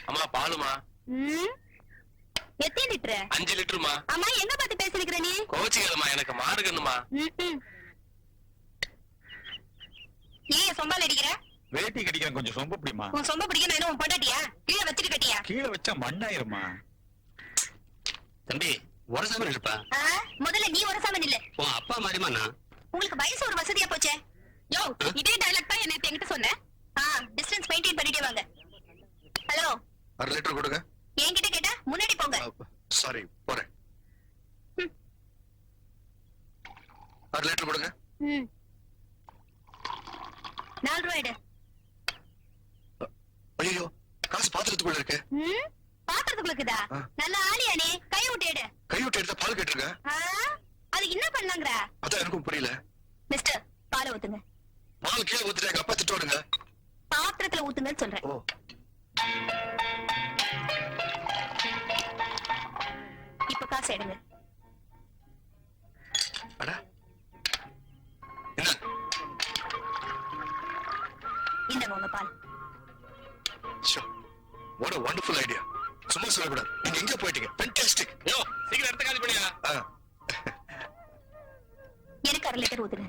அம்மா பாலுமா. எத்தனை லிட்டர்? 5 லிட்டருமா. அம்மா எங்க பார்த்து பேசிருக்கிற நீ? கோச்சிக்கலமா, எனக்கு மாறுகணுமா. ஏன் சொம்பால் அடிக்கிற? வேட்டி கடிக்கிறேன், கொஞ்சம் சொம்ப பிடிமா. உன் சொம்ப பிடிக்க நான் உன் பொண்டாட்டியா? கீழே வச்சிட்டு கட்டியா? கீழே வச்சா மண்ணாயிருமா. தம்பி உரசாம இருப்பா. முதல்ல நீ உரசாம நில்லு. உன் அப்பா மாதிரிமா நான். உங்களுக்கு வயசு ஒரு வசதியா போச்சே. யோ இதே டயலாக் தான் என்ன என்கிட்ட சொன்னேன். டிஸ்டன்ஸ் மெயின்டைன் பண்ணிட்டே வாங்க. ஹலோ 1 லிட்டர் கொடுங்க. என்கிட்ட கேட்டா முன்னாடி போங்க. சாரி போறேன். 1 லிட்டர் கொடுங்க. 4 ரூபாய் எடு. ஐயோ காசு பாத்திரத்துக்குள்ள இருக்கு. பாத்திரத்துக்குள்ள இருக்குதா? நல்ல ஆளியா நீ, கை விட்டு எடு. கை விட்டு எடுத்த பால் கேட்டிருக்க. அது என்ன பண்ணலாங்கற? அதான் எனக்கும் புரியல. மிஸ்டர் பால் ஊத்துங்க. பால் கீழே ஊத்திட்டாங்க, அப்பா திட்டுவானுங்க. பாத்திரத்துல ஊத்துங்கன்னு சொல்றேன். ஓ இப்ப காசு எடுங்க. அட என்ன? இந்தாங்க உங்க பால். What a wonderful idea. சும்மா சொல்லக்கூடாது. நீங்க எங்க போயிட்டீங்க? Fantastic. யோ சீக்கிரம் எடுத்து காலி பண்ணியா. எனக்கு 1/2 லிட்டர் ஊத்துங்க.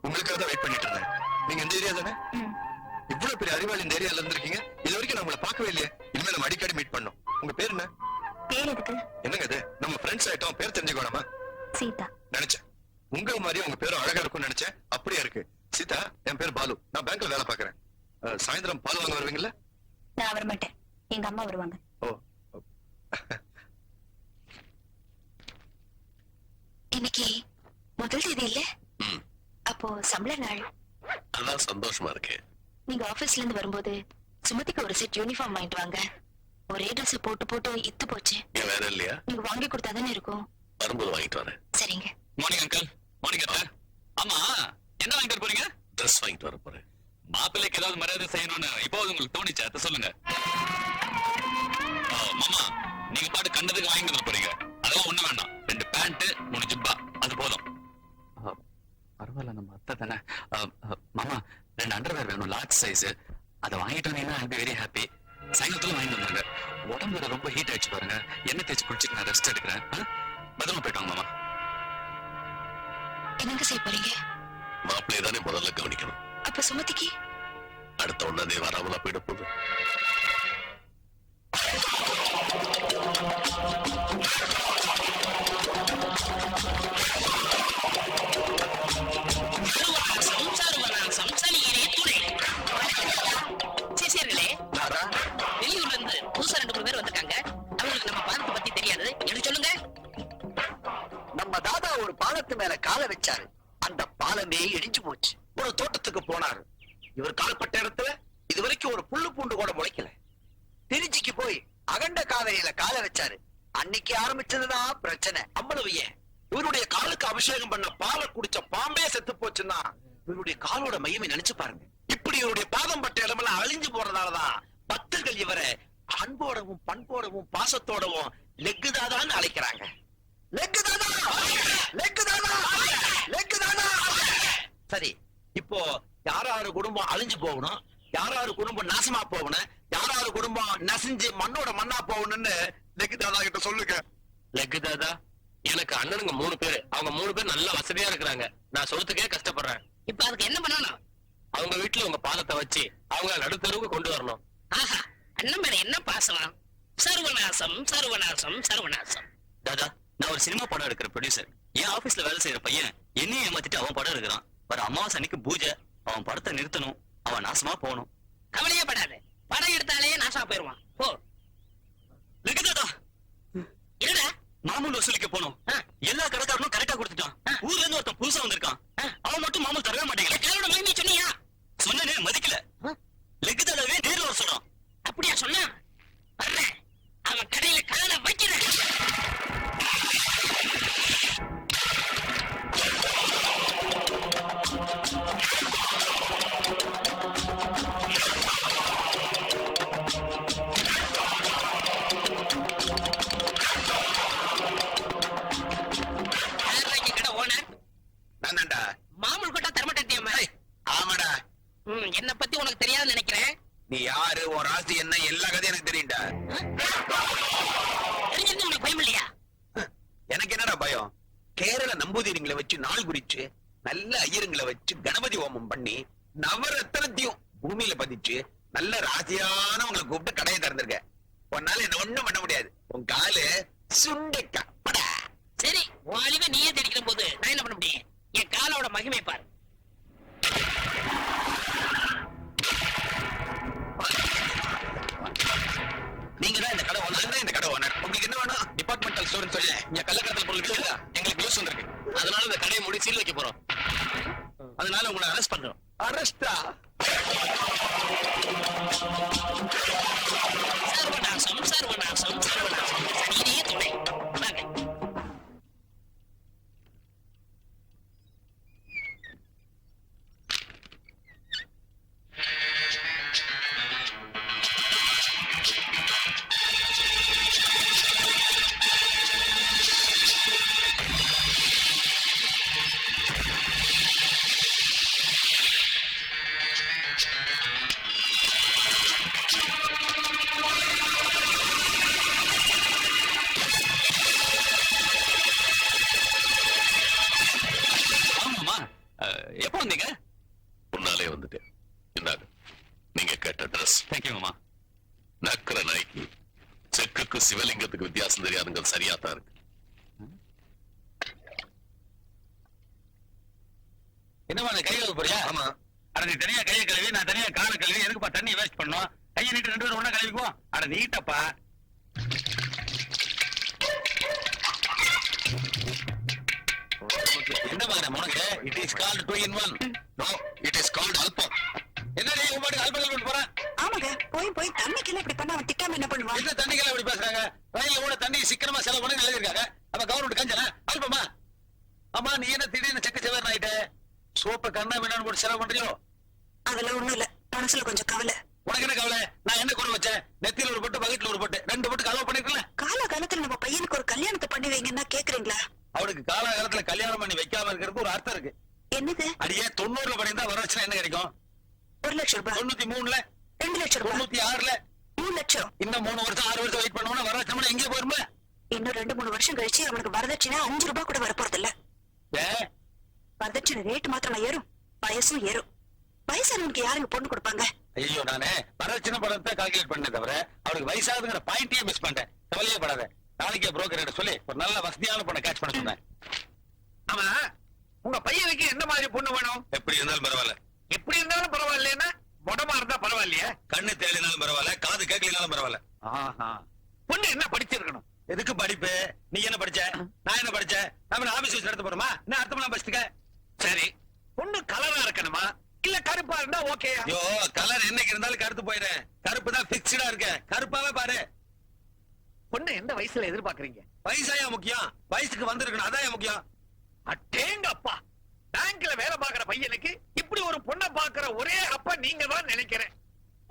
உங்களுக்காக தான் வெயிட் பண்ணிட்டு இருந்தேன். நீங்க இந்த ஏரியா தானே? இவ்வளவு பெரிய அறிவாளி இந்த ஏரியால இருந்திருக்கீங்க. இது வரைக்கும் நான் உங்களை பார்க்கவே இல்லையே. இனிமே நம்ம அடிக்கடி மீட் பண்ணோம். உங்க பேர் என்ன? பேர் எதுக்கு? என்னங்க இது? நம்ம ஃப்ரெண்ட்ஸ் ஆயிட்டோம், பேர் தெரிஞ்சுக்கோணுமா? சீதா. நினைச்சேன் உங்க மாதிரி உங்க பேரும் அழகா இருக்கும்னு நினைச்சேன். அப்படியே இருக்கு. சீதா, என் பேர் பாலு. நான் பேங்க்ல வேலை பாக்குறேன். சாயந்தரம் பால் வாங்க வருவீங்களா? நான் வர மாட்டேன், எங்க அம்மா வருவாங்க. ஓ இன்னைக்கு முதல் தேதி இல்ல? அப்போ சம்பள நாள். அதான் சந்தோஷமா இருக்கு. நீங்க ஆபீஸ்ல இருந்து வரும்போது சுமதிக்கு ஒரு செட் யூனிஃபார்ம் வாங்கிட்டு வாங்க. ஒரே ட்ரெஸ் போட்டு போட்டு இத்து போச்சு. வேற இல்லையா? நீங்க வாங்கி கொடுத்தாதானே இருக்கும். வரும்போது வாங்கிட்டு வரேன். சரிங்க. Morning uncle. மார்னிங் அத்தா. ஆமா என்ன வாங்கிட்டு போறீங்க? ட்ரெஸ் வாங்கிட்டு வர போறேன். மாப்பிள்ளைக்கு ஏதாவது மரியாதை செய்யணும்னு இப்போ உங்களுக்கு தோணிச்சு, அதை சொல்லுங்க. மாமா நீங்க பாட்டு கண்டதுக்கு வாங்கிட்டு போறீங்க. அதெல்லாம் ஒண்ணு வேண்டாம். 2 பேண்ட் 3 ஜிப்பா அது போதும். பரவாயில்ல, நம்ம அத்தை தானே. மாமா 2 அண்டர்வேர் வேணும், லார்ஜ் சைஸ். அதை வாங்கிட்டு வந்தீங்கன்னா ஐ பி வெரி ஹாப்பி. சாயங்காலத்துல வாங்கிட்டு வந்தாங்க. உடம்புல ரொம்ப ஹீட் ஆயிடுச்சு பாருங்க. எண்ணெய் தேய்ச்சி குளிச்சுட்டு நான் ரெஸ்ட் எடுக்கிறேன். பத்திரமா போயிட்டு வாங்க மாமா. என்னங்க செய்ய போறீங்க? மாப்பிள்ளையை தானே முதல்ல கவனிக்கணும். அப்ப சுமதிக்கு அடுத்த 1ஆம் தேதி வராமலா போயிட போகுது. வெளியூர்ல இருந்து புதுசா 2-3 பேர் வந்திருக்காங்க. அவங்களுக்கு நம்ம பாலத்தை பத்தி தெரியாது. என்ன சொல்லுங்க? நம்ம தாதா ஒரு பாலத்து மேல காலை வச்சாரு. அந்த பாலமே இடிஞ்சு போச்சு. ஒரு தோட்டத்துக்கு போனாரு. இவர் கால்பட்ட இடத்துல இதுவரைக்கும் ஒரு புல்லு பூண்டு கூட முளைக்கல. திருச்சிக்கு போய் அகண்ட காவிரியில காலை வச்சாரு. அன்னைக்கு ஆரம்பிச்சதுதான் பிரச்சனை. அவ்வளவு ஏன், இவருடைய காலுக்கு அபிஷேகம் பண்ண பாலை குடிச்ச பாம்பே செத்து போச்சுன்னா இவருடைய காலோட மையமே நினைச்சு பாருங்க. இப்படி இவருடைய பாதம் பட்ட இடமெல்லாம் அழிஞ்சு போறதாலதான் பக்தர்கள் இவரை அன்போடவும் பண்போடவும் பாசத்தோடவும் லெக்கு தாதான்னு அழைக்கிறாங்க. லெக்கு தாதா, லெக்கு தாதா, லெக்கு தாதா. சரி, இப்போ யாராரு குடும்பம் அழிஞ்சு போகணும், யாராரு குடும்பம் நாசமா போகணும், யாராரு குடும்பம் நசிஞ்சு மண்ணோட மண்ணா போகணும்னு லெக்கு தாதா கிட்ட சொல்லுங்க. லெக்கு தாதா, எனக்கு அண்ணனுங்க 3 பேரு. அவங்க 3 பேர் நல்ல வசதியா இருக்கிறாங்க. நான் சொல்றதுக்கே கஷ்டப்படுறேன். இப்ப அதுக்கு என்ன பண்ணணும்? அவங்க வீட்டுல உங்க பாதத்தை வச்சு அவங்க நடுத்தருவுக்கு கொண்டு வரணும். ஆஹா, அண்ணன் மேல என்ன பாசம்! சர்வநாசம் சர்வநாசம் சர்வநாசம். தாதா, நான் ஒரு சினிமா படம் எடுக்கிற ப்ரொடியூசர். என் ஆபீஸ்ல வேலை செய்யற பையன் என்னையும் ஏமாத்திட்டு அவன் படம் எடுக்கிறான். வர அமாவாசை அன்னைக்கு பூஜை. அவன் படத்தை நிறுத்தணும், அவன் நாசமா போகணும். கவலையே படாது, படம் எடுத்தாலே நாசமா போயிருவான். போ. தாதா, என்னடா மாமூல் வசூலிக்க போனோம். எல்லா கடைக்காரனும் கரெக்டா கொடுத்துட்டான். ஊர்ல இருந்து ஒருத்தன் புதுசா வந்திருக்கான். அவன் மட்டும் மாமூல் தரவே மாட்டேங்கிறான். காலோட மகிமை சொன்னியா? சொன்னே மதிக்கல. லெக்கு தாதாவே நேர்ல வர சொல்றான். அப்படியா சொன்னா? வர்றேன், அவன் கடையில காலை வைக்கிறேன். நான்தான்டா. மாமூல் கொட்டா தரமாட்டேன். ஆமாடா, என்ன பத்தி உனக்கு தெரியாதுன்னு நினைக்கிறேன். நீ யாரு, உன் ராசி என்ன, எல்லா கதையும் எனக்கு தெரியும்டா. தெரிஞ்சிருந்து உனக்கு பயம் இல்லையா? எனக்கு என்னடா பயம்? கேரள நம்பூதிரிங்களை வச்சு நாள் குறிச்சு, நல்ல ஐயருங்களை வச்சு கணபதி ஹோமம் பண்ணி, நவரத்னத்தையும் பூமியில பதிச்சு, நல்ல ராசியானவங்களை கூப்பிட்டு கடையை திறந்திருக்க. உன்னால என்ன ஒண்ணும் பண்ண முடியாது. உன் காலு சுண்டைக்கா. சரி, உன் அழிவை நீயே தெரிக்கிற போது நான் என்ன பண்ண முடியும்? என் காலோட மகிமை பாரு. நீங்க தான் இந்த கடை ஓனர். இந்த கடை ஓனர். உங்களுக்கு என்ன வேணும்? டிபார்ட்மெண்டல் ஸ்டோர்னு சொல்லி இங்க கள்ளக்கடத்தல் பொருள் விற்கல. எங்களுக்கு நியூஸ் வந்திருக்கு. அதனால இந்த கடையை மூடி சீல் வைக்க போறோம். அதனால உங்களை அரெஸ்ட் பண்றோம். அரெஸ்டா? சர்வநாசம் சர்வநாசம் சர்வநாசம். சனியே துணை. வாங்க. ஆமாமா, எப்போ வந்தீங்க? முன்னாலே வந்துட்டேன். இந்தாங்க நீங்க கேட்ட ட்ரெஸ். தேங்க்யூ மாமா. நக்கிற நாய்க்கு செக்குக்கு சிவலிங்கத்துக்கு வித்தியாசம் தெரியாதுங்க. சரியா தான் இருக்கு. என்னமா கை கழுவ போறியா? ஆமா. அட நீ தனியா கையை கழுவி, நான் தனியா காலை கழுவி, எதுக்குப்பா தண்ணி வேஸ்ட் பண்ணோம்? கையை நீட்டு 2 பேரும் ஒண்ணா கழுவிக்குவோம். அட நீட்டப்பா. என்ன மாதிரி உனக்கு? It is called 2 in 1. No, it is called album. என்னடி உன் பாட்டுக்கு அல்பம் பண்ணிட்டு போறேன்? ஆமாங்க, போய் தண்ணிக்கெல்லாம் இப்படி பண்ணா அவன் திட்டாம என்ன பண்ணுவான்? என்ன தண்ணிக்கெல்லாம் இப்படி பேசுறாங்க? ரயில்ல கூட தண்ணி சிக்கனமா செலவு பண்ணி எழுதிருக்காங்க. அப்ப கவர்மெண்ட் கஞ்சனா அல்பமா? அம்மா நீ என்ன திடீர்னு செக்க செவர்னு ஆயிட்ட? சோப்ப கண்ணா வேணான்னு போட்டு செலவு பண்றியோ? அதெல்லாம் ஒண்ணும் இல்ல, மனசுல கொஞ்சம் கவலை. உனக்கு என்ன கவலை? நான் என்ன குறை வச்சேன்? நெத்தியில ஒரு பொட்டு, பக்கெட்ல ஒரு பொட்டு, 2 பொட்டு கலவை பண்ணிருக்கல? காலகாலத்துல நம்ம பையனுக்கு ஒரு கல்யாணத்தை பண்ணி வைங்கன்னா கேக்குறீங்களா? அவனுக்கு காலகாலத்துல கல்யாணம் பண்ணி வைக்காம இருக்கிறதுக்கு ஒரு அர்த்தம் இருக்கு. என்னது? அடியே 90ல பண்ணிருந்தா வரவச்சுனா என்ன கிடைக்கும்? 1 லட்சம் ரூபாய், 93ல, 2 லட்சம் ரூபாய், 96ல, 3 லட்சம். இன்னும் 3 வருஷம் 6 வருஷம் வெயிட் பண்ணோம்னா வரவச்சோம்னா எங்கே போயிருமே? இன்னும் 2-3 வருஷம் கழிச்சு அவனுக்கு வரதட்சணை 5 ரூபாய் கூட வரப்போறது இல்ல. வரதட்சணை ரேட் மாத்திரமா ஏறும், வயசும் ஏறும். வயசானவனுக்கு யாருங்க பொண்ணு கொடுப்பாங்க? ஐயோ, நானே வரதட்சணை படத்தை கால்குலேட் பண்ணே தவிர அவனுக்கு வயசாகுதுங்கிற பாயிண்டே மிஸ் பண்ணிட்டேன். கவலையே படாத. நாளைக்கே புரோக்கர் சொல்லி ஒரு நல்ல வசதியான பொண்ணை கேட்ச் பண்ண சொன்னேன். ஆமா, உங்க பையனுக்கு என்ன மாதிரி பொண்ணு வேணும்? எப்படி இருந்தாலும் பரவாயில்ல. எப்படி இருந்தாலும் பரவாயில்லைன்னா மொடமா இருந்தா பரவாயில்லையா? கண்ணு தேடினாலும் பரவாயில்ல, காது கேட்கலனாலும் பரவாயில்ல. ஆஹா, பொண்ணு என்ன படிச்சிருக்கணும்? எதுக்கு படிப்பு? நீ என்ன படிச்ச? நான் என்ன படிச்சேன்? நம்ம ஆபீஸ் வச்சு நடத்த போறோமா? என்ன அர்த்தமா படிச்சுக்க? சரி, பொண்ணு கலரா இருக்கணுமா இல்ல கருப்பா இருந்தா ஓகேயா? ஐயோ, கலர் என்னைக்கு இருந்தாலும் கருத்து போயிடுறேன். கருப்பு தான் பிக்ஸ்டா இருக்கு. கருப்பாவே பாரு. பொண்ணு எந்த வயசுல எதிர்பார்க்கறீங்க? வயசாயா முக்கியம்? வயசுக்கு வந்திருக்கணும், அதான் முக்கியம். அட்டேங்க அப்பா, பேங்க்ல வேலை பார்க்கிற பையனுக்கு இப்படி ஒரு பொண்ணை பார்க்கிற ஒரே அப்பா நீங்க தான் நினைக்கிறேன்.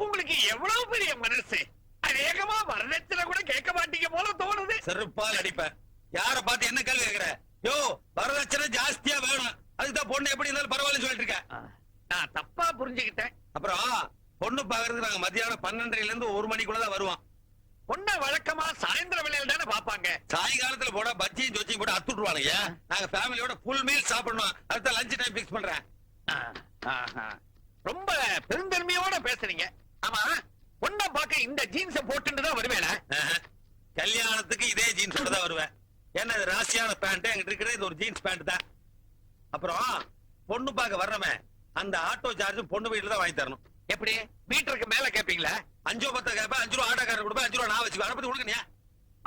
உங்களுக்கு எவ்வளவு பெரிய மனசு! அநேகமா வரதட்சணை கூட கேட்க மாட்டீங்க போல தோணுது. செருப்பால் அடிப்பேன். யார பார்த்து என்ன கேள்வி கேக்குற? யோ, வரதட்சணை ஜாஸ்தியா வேணும், அதுக்குதான் பொண்ணு எப்படி இருந்தாலும் பரவாயில்லன்னு சொல்லிட்டு இருக்கேன். நான் தப்பா புரிஞ்சுக்கிட்டேன். அப்புறம் பொண்ணு பாக்குறதுக்கு நாங்க மத்தியானம் 12:30ல இருந்து 1 மணிக்குள்ளதான் வருவோம். பொண்ணை வழக்கமா சாயந்தர வேலையில தானே பாப்பாங்க. சாயங்காலத்துல போட பஜ்ஜியும் ஜோச்சியும் போட்டு அத்துட்டுருவாங்க. நாங்க ஃபேமிலியோட ஃபுல் மீல் சாப்பிடணும். அடுத்த லஞ்ச் டைம் பிக்ஸ் பண்றேன். ரொம்ப பெருந்தன்மையோட பேசுறீங்க. ஆமா, பொண்ணை பார்க்க இந்த ஜீன்ஸ போட்டுட்டு தான் வருவேனா? கல்யாணத்துக்கு இதே ஜீன்ஸோட தான் வருவேன். ஏன்னா இது ராசியான பேண்ட், எங்கிட்ட இருக்கிறது இது ஒரு ஜீன்ஸ் பேண்ட் தான். அப்புறம் பொண்ணு பார்க்க வர்றவன் அந்த ஆட்டோ சார்ஜ் பொண்ணு வீட்டுல தான் வாங்கி தரணும். எப்படி மீட்டருக்கு மேல கேப்பீங்களா? 5 10 கேப்ப, 5 ரூபா ஆட்டோக்காரர் கொடுப்பேன், 5 ரூபா நான் வச்சுக்குவேன். அதை பத்தி கொடுக்கணியா?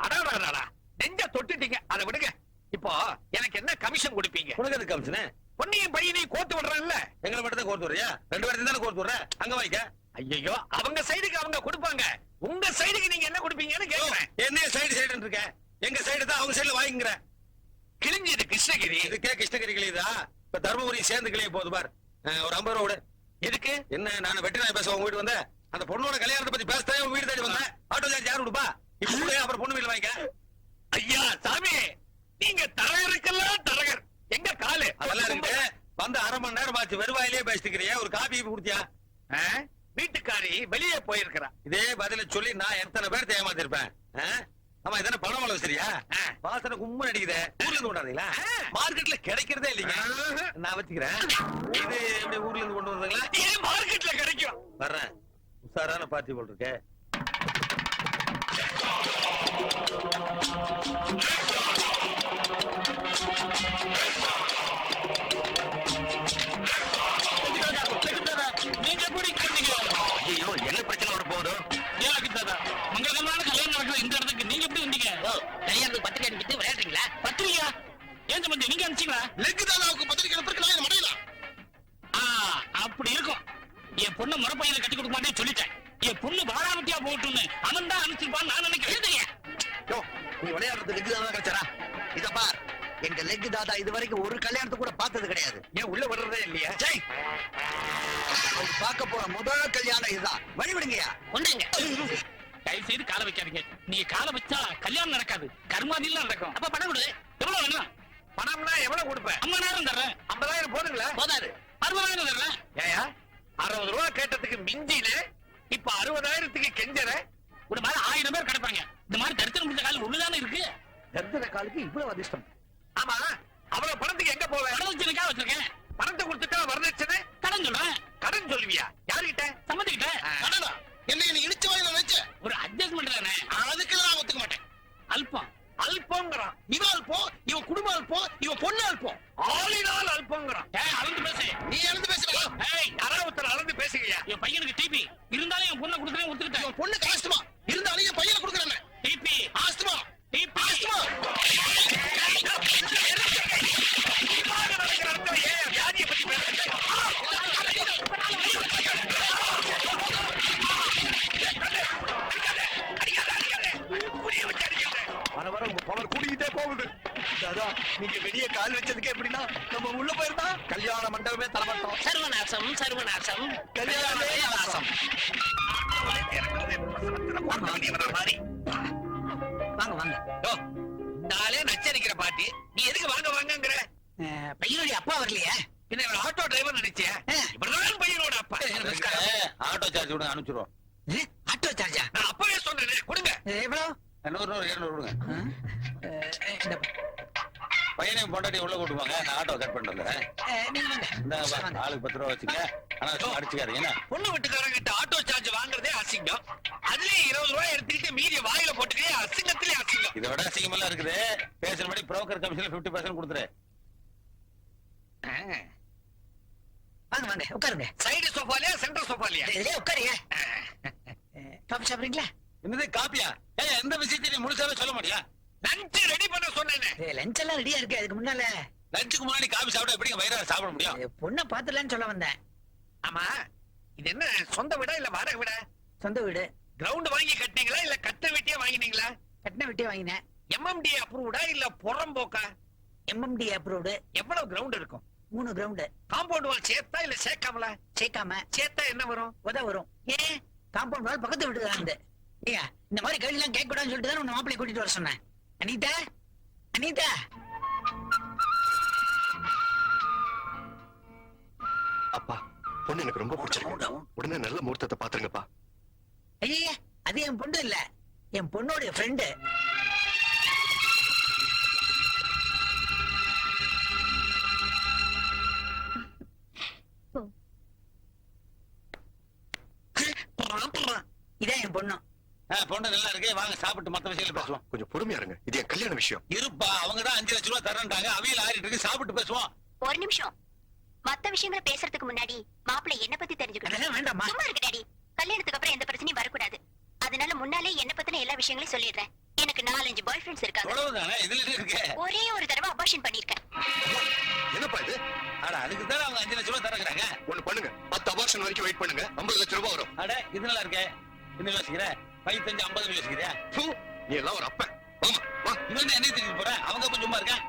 அடாடா, நெஞ்ச தொட்டுட்டீங்க. அதை விடுங்க. இப்போ எனக்கு என்ன கமிஷன் கொடுப்பீங்க? உனக்கு எதுக்கு கமிஷனு? பொண்ணையும் பையனையும் கோர்த்து விடுறேன்ல. எங்களை மட்டும் தான் கோர்த்து வர்றியா? 2 பேரும் தானே கோர்த்து வர்ற. அங்க வாய்க்க. ஐயோ, அவங்க சைடுக்கு அவங்க கொடுப்பாங்க, உங்க சைடுக்கு நீங்க என்ன கொடுப்பீங்கன்னு கேக்குறேன். என்ன சைடு இருக்க? எங்க சைடு தான் அவங்க சைடுல வாங்கிக்கிற. கிழிஞ்சது கிருஷ்ணகிரி. இதுக்கே கிருஷ்ணகிரி கிளியுதா? இப்ப தர்மபுரி சேர்ந்து கிளிய போகுது பார். ஒரு 50 ரூபா விடு. எதுக்கு? என்ன நான் வெட்டி நாய் பேச உங்க வீட்டு வந்தேன்? அந்த பொண்ணோட கல்யாணத்தை பத்தி பேசவே உங்க வீடு தேடி வந்தேன். ஆட்டோ சார்ஜ் யாரு கொடுப்பா? இப்ப கூட அப்புறம் பொண்ணு வீட்டுல வாங்கிக்க. ஐயா சாமி, நீங்க தரகருக்கெல்லாம் தரகர். எங்க காலு அதெல்லாம் இருக்கு. வந்து 1/2 மணி நேரம் ஆச்சு, வெறுவாயிலே பேசிக்கிறியா? ஒரு காபி குடுத்தியா? வீட்டுக்காரி வெளியே போயிருக்கிறா. இதே பதில சொல்லி நான் எத்தனை பேர் ஏமாத்திருப்பேன். ஆமா இதென்ன பணம் அளவு சரியா? வாசனை கும்மன் அடிக்குதே. ஊர்ல இருந்து கொண்டாடுறீங்களா? மார்க்கெட்ல கிடைக்கிறதே இல்லைங்க. நான் வச்சுக்கிறேன். இது எப்படி ஊர்ல இருந்து கொண்டு வந்தீங்களா? ஏன் மார்க்கெட்ல கிடைக்கும்? வர்றேன். உஷாரான பார்ட்டி போல் இருக்கே. நீங்க எப்படி கண்டீங்க? ஐயோ என்ன பிரச்சனை வர போகுது? மங்களகரமான கல்யாணம் நடக்கிற இந்த இடத்துக்கு நீங்க எப்படி வந்தீங்க? கல்யாணத்துக்கு பத்திரிக்கை அனுப்பிட்டு விளையாடுறீங்களா? பத்திரிகையா? ஏன் சம்பந்தி நீங்க அனுப்பிச்சீங்களா? லெக்கு தாதாவுக்கு பத்திரிக்கை அனுப்புறதுக்கு நான் மடையலாம். அப்படி இருக்கும். என் பொண்ணு முறப்பையில கட்டி கொடுக்க மாட்டேன்னு சொல்லிட்டேன். என் பொண்ணு வாழாமட்டியா போட்டுன்னு அவன் தான் அனுப்பிச்சிருப்பான்னு நான் நினைக்கிறேன். நீ விளையாடுறது லெக்கு தாதா கிடைச்சாரா? இத பார், எங்க லெக்கு தாதா இது வரைக்கும் ஒரு கல்யாணத்தை கூட பார்த்தது கிடையாது. ஏன் உள்ள வர்றதே இல்லையா? அவர் பார்க்க போற முதல் கல்யாணம் இதுதான். வழிவிடுங்கயா. ஒண்ணுங்க. தயவு செய்து காலை வைக்காதீங்க. நீங்க காலை வச்சா கல்யாணம் நடக்காது, கர்மாதிலாம் நடக்கும். அப்ப பணம் கொடு. எவ்வளவு வேணும்? பணம்னா எவ்வளவு கொடுப்பேன்? 50,000 தர்றேன். 50,000 போதுங்களா? போதாது. 60,000 தர்றேன். ஏயா 60 ரூபா கேட்டதுக்கு மிஞ்சின இப்ப 60,000க்கு கெஞ்சற. ஒரு மாதிரி 1000 பேர் கிடைப்பாங்க. இந்த மாதிரி தரித்திரம் முடிஞ்ச காலம் ஒண்ணுதானே இருக்கு. தர்தன காலுக்கு இவ்வளவு அதிர்ஷ்டம். ஆமா அவ்வளவு பணத்துக்கு எங்க போவேன்? வரதட்சணைக்காக வச்சிருக்கேன். பணத்தை கொடுத்துட்டா வரதட்சணை கடன் சொல்றேன். கடன் சொல்லுவியா? யாருகிட்ட? சம்மதிக்கிட்ட. கடனா? என்ன நீ இடிச்ச வாயில வச்ச? ஒரு அட்ஜஸ்ட்மெண்ட் தானே. அதுக்கு நான் ஒத்துக்க மாட்டேன். அல்பம். அல்பங்கிறான். இவன் அல்பம், இவன் குடும்பம் அல்பம், இவன் பொண்ணு அல்பம். ஆளினால் அல்பங்கிறான். அளந்து பேசு. நீ எழுந்து பேசுறா? ஏய், யாராவது ஒருத்தர் அளந்து பேசுங்கய்யா. என் பையனுக்கு டிபி இருந்தாலும் என் பொண்ணை கொடுக்குறேன் ஒத்துக்கிட்டேன். இவன் பொண்ணு காஸ்துமா இருந்தாலும் என் பையனை கொடுக்குறேன். TB asthma TB asthma. நடக்கிற இடத்துல ஏன் வியாதியை பத்தி பேசுறீங்க? வர வர உங்க பவர் கூடிக்கிட்டே போகுது. தாதா நீங்க வெளியே கால் வச்சதுக்கு எப்படின்னா நம்ம உள்ள போயிருந்தா கல்யாண மண்டபமே தரமாட்டோம். சர்வநாசம் சர்வநாசம். கல்யாணமே நாசம். வாங்க வாங்க. நாளே நச்சரிக்கிற பாட்டி நீ எதுக்கு வாங்க வாங்கங்கிற? பையனுடைய அப்பா வரலையே? என்ன இவன் ஆட்டோ டிரைவர் நினைச்சியா? இவர்தான் பையனோட அப்பா. ஆட்டோ சார்ஜ் விடுங்க, அனுப்பிச்சிருவோம். ஆட்டோ சார்ஜா? நான் அப்பவே சொன்னேன் கொடுங்க. எவ்வளவு? 100 200 விடுங்க. இந்த பையனை பொண்டாட்டி உள்ள கூட்டுவாங்க, நான் ஆட்டோ கட் பண்ணிட்டு வந்துடுறேன். நீங்க வாங்க. இந்த ஆளுக்கு 10 ரூபா வச்சுக்க. ஆனா அடிச்சுக்காதீங்க என்ன? பொண்ணு வீட்டுக்காரங்கிட்ட ஆட்டோ சார்ஜ் வாங்குறதே அசிங்கம். அதுலயே 20 ரூபாய் எடுத்துக்கிட்டு மீதிய வாயில போட்டுக்கே அசிங்கத்திலே அசிங்கம். இதை விட அசிங்கமெல்லாம் இருக்குது. பேசுறபடி புரோக்கர் கமிஷன்ல 50% கொடுத்துரு. வாங்க வாங்க உட்காருங்க. சைடு சோஃபாலியா சென்டர் சோஃபாலியா? இதே உட்காருங்க. காபி சாப்பிடுறீங்களா? என்னது காப்பியா? ஏய் எந்த விஷயத்தையும் நீ முழுசாவே சொல்ல மாட்டியா? லஞ்ச் ரெடி பண்ண சொன்னேனே. லஞ்ச் எல்லாம் ரெடியா இருக்கு. அதுக்கு முன்னால லஞ்சுக்கு முன்னாடி காபி சாப்பிட்டா எப்படிங்க வயிறார சாப்பிட முடியும்? பொண்ணை பாத்துலான்னு சொல்ல வந்தேன். ஆமா இது என்ன சொந்த வீடா இல்ல வாடகை வீடா? சொந்த வீடு. கிரவுண்ட் வாங்கி கட்டினீங்களா இல்ல கட்ட வெட்டியா வாங்கினீங்களா? கட்டின வெட்டி வாங்கினேன். எம்எம்டி அப்ரூவ்டா இல்ல புறம்போக்கா? MMD approved. எவ்வளவு கிரவுண்ட் இருக்கும்? 3 கிரவுண்டு. காம்பவுண்ட் வால் சேர்த்தா இல்ல சேர்க்காமல? சேர்க்காம. சேர்த்தா என்ன வரும்? உத வரும். ஏன் காம்பவுண்ட் வால் பக்கத்து வீட்டுக்கு இருந்து. ஏங்க இந்த மாதிரி கேள்வி எல்லாம் கேட்க கூடாதுன்னு சொல்லிட்டு தான் உன்னை மாப்பிள்ளை கூட்டிட்டு வர சொன்னேன். அனிதா அனிதா. அப்பா பொண்ணு எனக்கு ரொம்ப பிடிச்சிருக்கு. உடனே நல்ல முகூர்த்தத்தை பாத்துருங்கப்பா. ஐயா அது என் பொண்ணு இல்ல, என் பொண்ணோட ஃப்ரெண்டு. இதான் என் பொண்ணு. பொண்ணு நல்லா இருக்கு, வாங்க சாப்பிட்டு மத்த விஷயத்துல பேசுவோம். கொஞ்சம் பொறுமையா இருங்க. இது என் கல்யாண விஷயம். இருப்பா, அவங்க தான் 5 லட்சம் ரூபாய் தரேன்ட்டாங்க. அவியல் ஆறிட்டு இருக்கு, சாப்பிட்டு பேசுவோம். ஒரு நிமிஷம். மத்த விஷயங்களை பேசுறதுக்கு முன்னாடி மாப்பிள்ளை என்ன பத்தி தெரிஞ்சுக்கணும். அதெல்லாம் வேண்டாமா? சும்மா இருக்கு டாடி. கல்யாணத்துக்கு அப்புறம் எந்த பிரச்சனையும் வரக்கூடாது. அதனால முன்னாலே என்ன பத்தின எல்லா விஷயங்களையும் சொல்லிடுறேன். எனக்கு 4-5 பாய் ஃப்ரெண்ட்ஸ் இருக்காங்க. அவ்வளவுதானே, இதுல இருக்கு. ஒரே ஒரு தடவை அபார்ஷன் பண்ணிருக்கேன். என்னப்பா இது? அட அதுக்கு தான் அவங்க 5 லட்சம் ரூபாய் தரக்குறாங்க. ஒண்ணு பண்ணுங்க, 10 அபார்ஷன் வரைக்கும் வெயிட் பண்ணுங்க. 50 லட்சம் ரூபாய் வரும். அட இது நல்லா இருக்கே. என்ன யோசிக்கிற? 5 50 யோசிக்கிறியா? பூ, நீ எல்லாம் ஒரு அப்பன். வாமா வா. இவன் என்ன தெரிஞ்சு போறேன், அவங்க கொஞ்சம் சும்மா இருக்கேன்.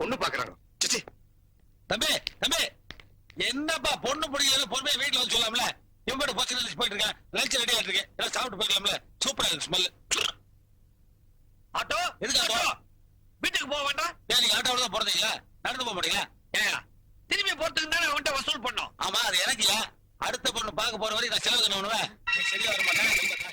பொண்ணு பாக்குறாங்க. சிச்சி தம்பி தம்பி, என்னப்பா பொண்ணு பிடிக்கல, பொறுமையா வீட்டுல வந்து சொல்லாமல. இவங்க பசங்க போயிட்டு இருக்கேன், லஞ்ச் ரெடி ஆயிட்டு இருக்கு, எல்லாம் சாப்பிட்டு போயிடலாம்ல. சூப்பரா இருக்கு ஸ்மெல். ஆட்டோ எதுக்கு ஆட்டோ? வீட்டுக்கு போக வேண்டாம்? ஏன் நீங்க ஆட்டோல தான் போறீங்களா? நடந்து போக மாட்டீங்களா? ஏயா திரும்பி போறதுக்கு தானே அவன்கிட்ட வசூல் பண்ணோம். ஆமா அது எனக்கு இல்ல, அடுத்த பொண்ணு பார்க்க போற வரைக்கும் நான் செலவு பண்ணுவேன். நீ சரியா வர மாட்டேன்.